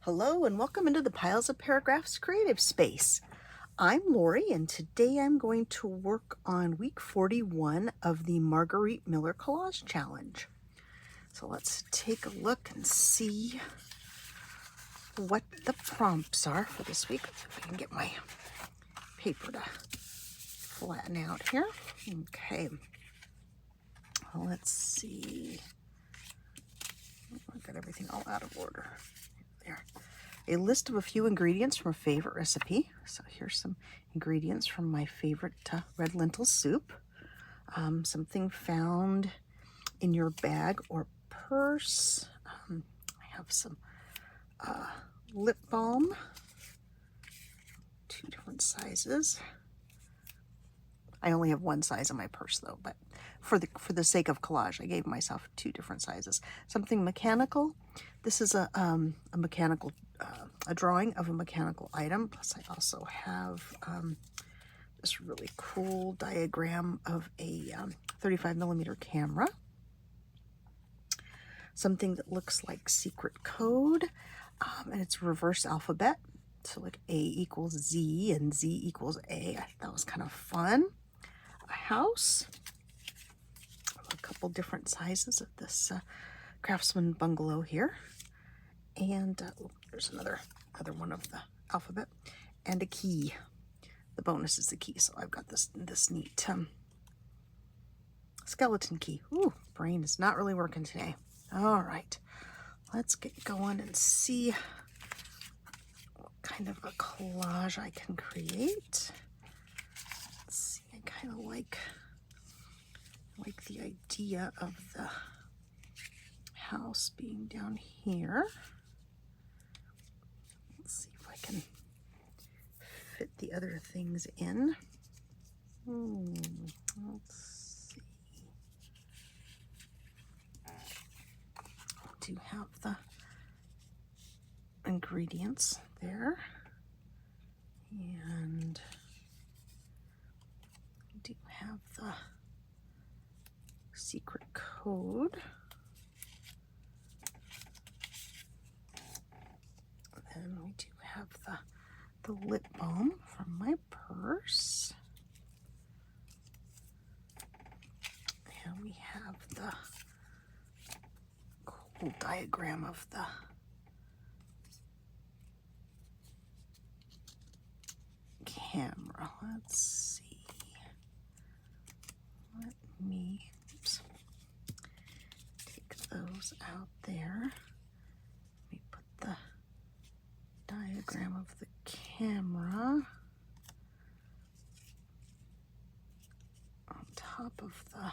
Hello and welcome into the Piles of Paragraphs creative space. I'm Lori and today I'm going to work on week 41 of the Margarete Miller Collage Challenge. So let's take a look and see what the prompts are for this week. Let's see if I can get my paper to flatten out here. Okay, let's see. I've got everything all out of order. There. A list of a few ingredients from a favorite recipe. So here's some ingredients from my favorite red lentil soup. Something found in your bag or purse. I have some lip balm, 2 different sizes. I only have one size in my purse though, but for the sake of collage, I gave myself 2 different sizes. Something mechanical. This is a mechanical, a drawing of a mechanical item. Plus, I also have this really cool diagram of a 35mm camera. Something that looks like secret code, and it's reverse alphabet. So like A equals Z and Z equals A. I thought that was kind of fun. A house. A couple different sizes of this craftsman bungalow here. And there's another one of the alphabet. And a key. The bonus is the key. So I've got this neat skeleton key. Ooh, brain is not really working today. All right, let's get going and see what kind of a collage I can create. Let's see, I kind of like the idea of the house being down here. Let's see if I can fit the other things in. Let's see. I do have the ingredients there, and I do have the secret code. And we do have the lip balm from my purse. And we have the cool diagram of the camera. Let's see. Let me take those out there. Let me put the diagram of the camera on top of the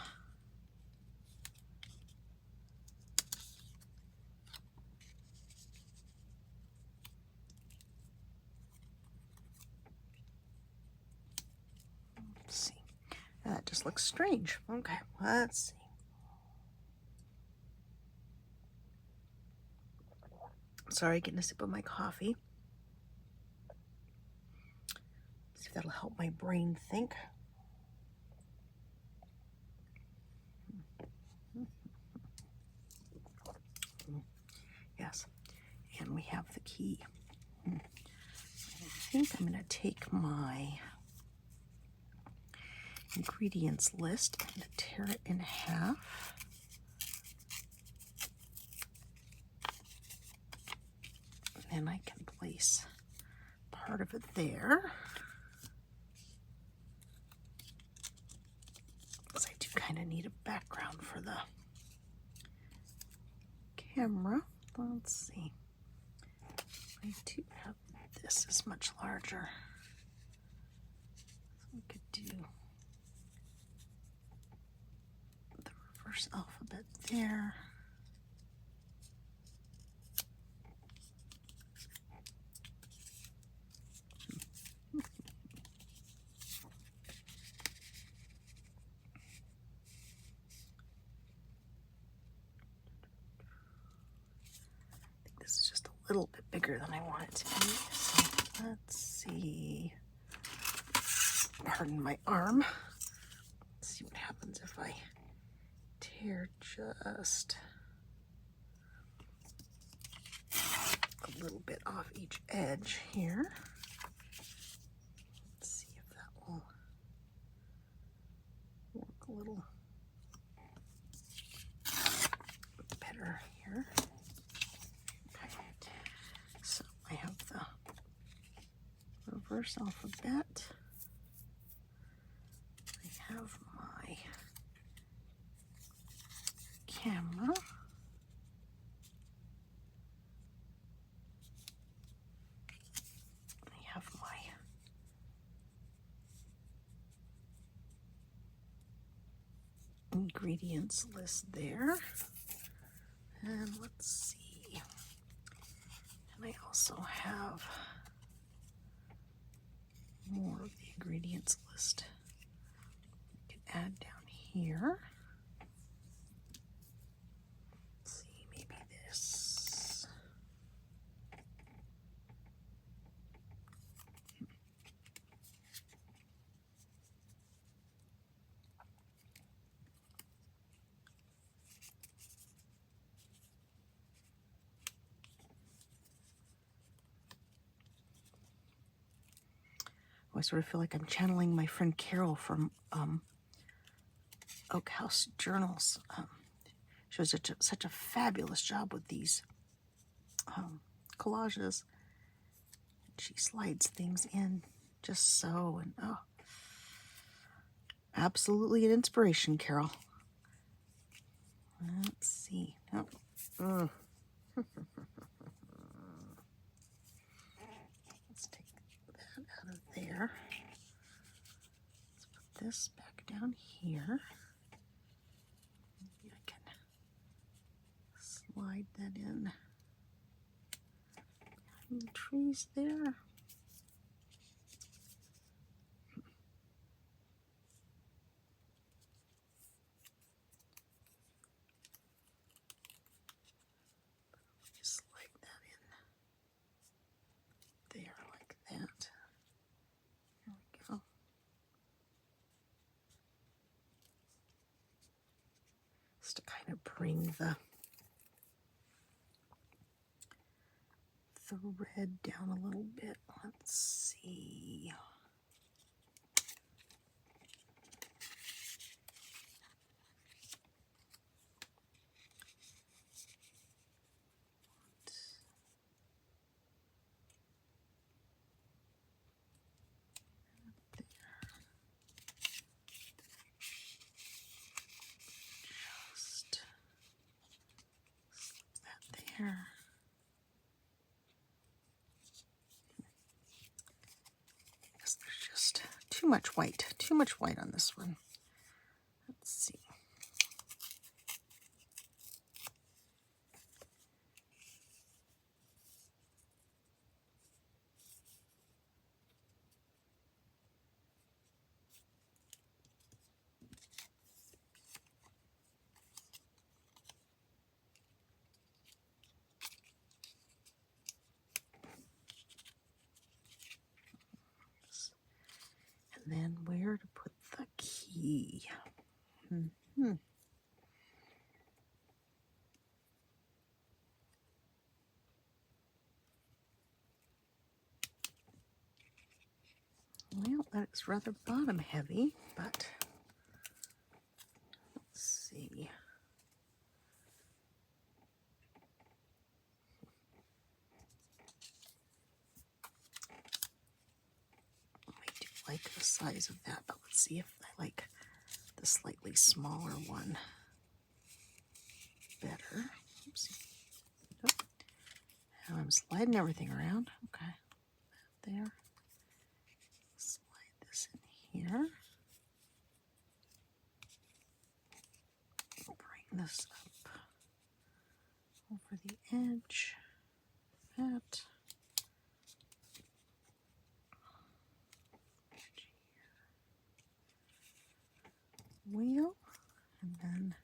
let's see. That just looks strange. Okay, let's see. Sorry, getting a sip of my coffee. See if that'll help my brain think. Yes, and we have the key. I think I'm going to take my ingredients list and tear it in half. And I can place part of it there. Because I do kind of need a background for the camera. Let's see. I do have this is much larger. So we could do the reverse alphabet there. This is just a little bit bigger than I want it to be. So let's see. Pardon my arm. Let's see what happens if I tear just a little bit off each edge here. Let's see if that will work a little better here. Okay, so I have the reverse alphabet. I have my camera. I have my ingredients list there. And let's see. And I also have more of the ingredients list. You can add down here. Let's see, maybe this. I sort of feel like I'm channeling my friend Carol from Oak House Journals. She does such a fabulous job with these collages. She slides things in just so, and oh, absolutely an inspiration, Carol. Let's see. Oh. Let's take that out of there. Let's put this back down here. Maybe I can slide that in behind the trees there. Just slide that in there like that. There we go. Just to kind of bring the thread down a little bit. Let's see. Just slip that there. There's just too much white on this one. Let's see. And then where to put the key. Well, that is rather bottom heavy, but let's see. I do like the size of that, but let's see if I like the slightly smaller one better. Oopsie. Nope. Now I'm sliding everything around. Okay, there. Slide this in here. Bring this up over the edge. That. Wheel, and then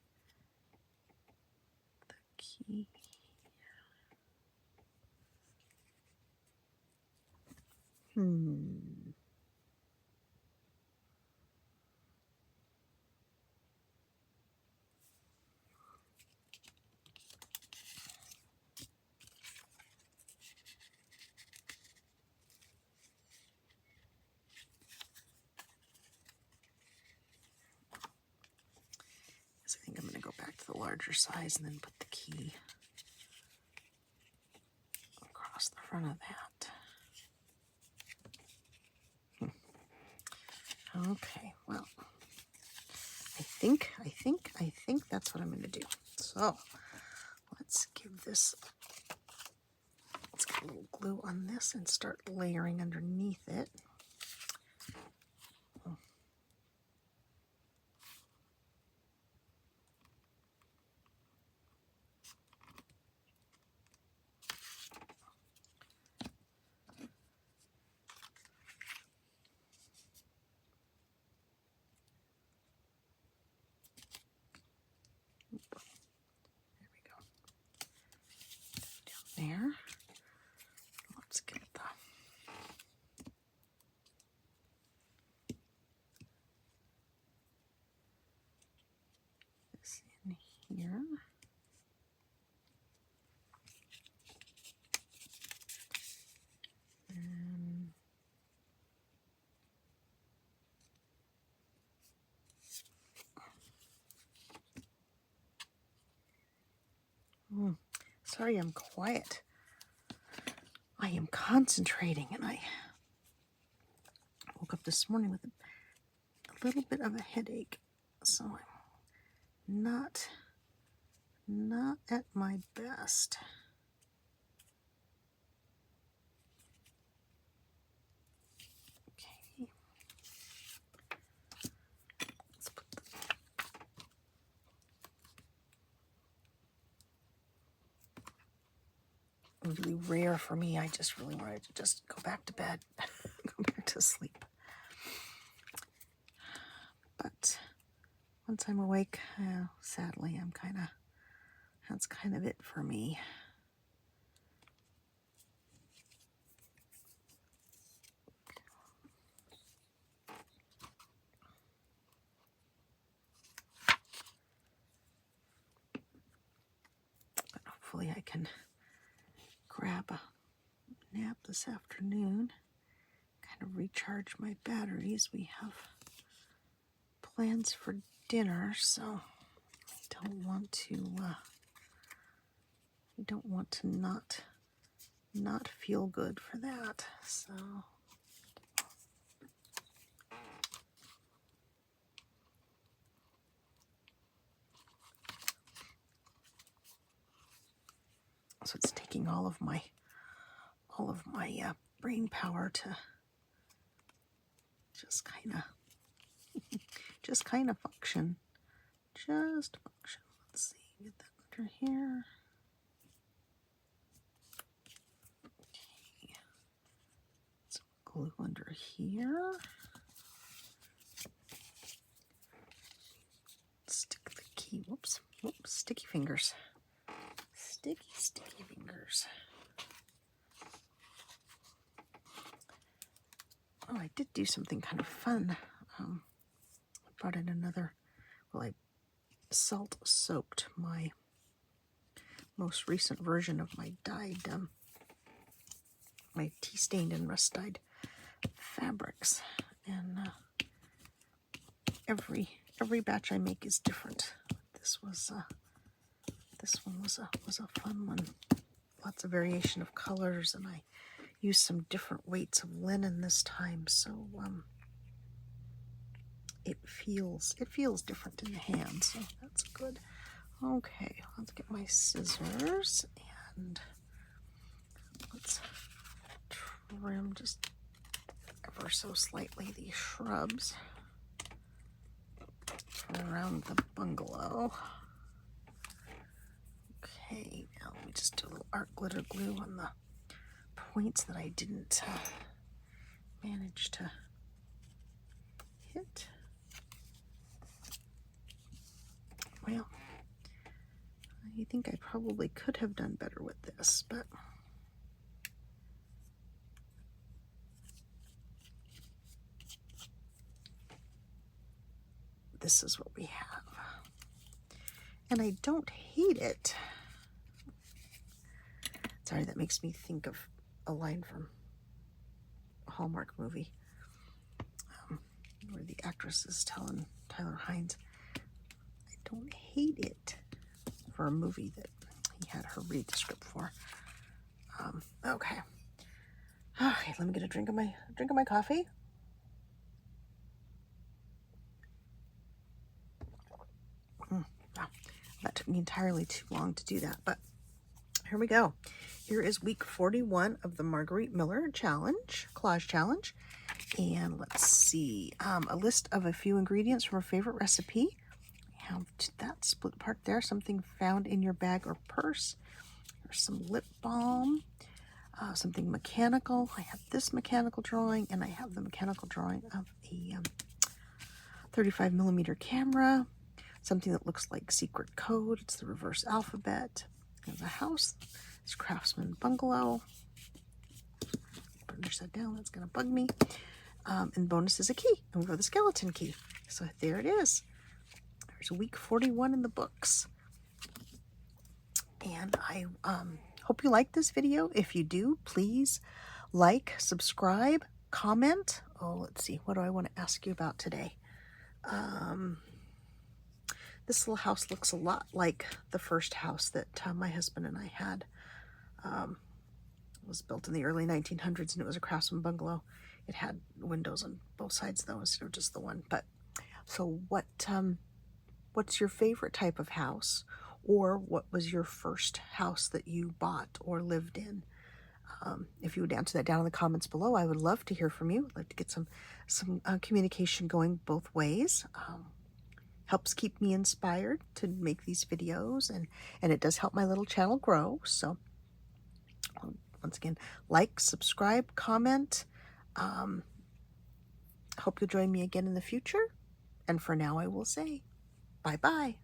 the key. the larger size and then put the key across the front of that. Okay, well, I think that's what I'm going to do. So let's get a little glue on this and start layering underneath it. There. Let's get this in here. Sorry, I'm quiet. I am concentrating, and I woke up this morning with a little bit of a headache, so I'm not at my best. Okay. Let's put really rare for me. I just really wanted to just go back to bed, go back to sleep. But once I'm awake, sadly, that's kind of it for me. But hopefully I can grab a nap this afternoon, kind of recharge my batteries. We have plans for dinner, so I don't want to not feel good for that. So it's taking all of my brain power to just kind of function. Just function. Let's see, get that under here. Okay. Some glue under here. Stick the key. Whoops, sticky fingers. Sticky fingers. Oh, I did do something kind of fun. I brought in I salt soaked my most recent version of my dyed, my tea stained and rust dyed fabrics. And every batch I make is different. This one was a fun one. Lots of variation of colors, and I used some different weights of linen this time, so it feels different in the hand, so that's good. Okay, let's get my scissors and let's trim just ever so slightly these shrubs around the bungalow. Okay, now let me just do a little art glitter glue on the points that I didn't manage to hit. Well, I think I probably could have done better with this, but this is what we have. And I don't hate it. Sorry, that makes me think of a line from a Hallmark movie where the actress is telling Tyler Hines, I don't hate it. for a movie that he had her read the script for. Okay. Okay, let me get a drink of my coffee. Wow, that took me entirely too long to do that, but here we go. Here is week 41 of the Margarete Miller Collage Challenge. And let's see, a list of a few ingredients from a favorite recipe. I have that split part there, something found in your bag or purse. There's some lip balm, something mechanical. I have this mechanical drawing, and I have the mechanical drawing of a 35mm camera, something that looks like secret code. It's the reverse alphabet. There's a house. It's Craftsman Bungalow. Finish that down. That's going to bug me. And bonus is a key. And we go the skeleton key. So there it is. There's week 41 in the books. And I hope you like this video. If you do, please like, subscribe, comment. Oh, let's see. What do I want to ask you about today? This little house looks a lot like the first house that my husband and I had. It was built in the early 1900s, and it was a Craftsman bungalow. It had windows on both sides, though, instead of just the one. But so what's your favorite type of house? Or what was your first house that you bought or lived in? If you would answer that down in the comments below, I would love to hear from you. I'd like to get some communication going both ways. Helps keep me inspired to make these videos, and it does help my little channel grow. So once again, like, subscribe, comment. Hope you'll join me again in the future. And for now, I will say bye-bye.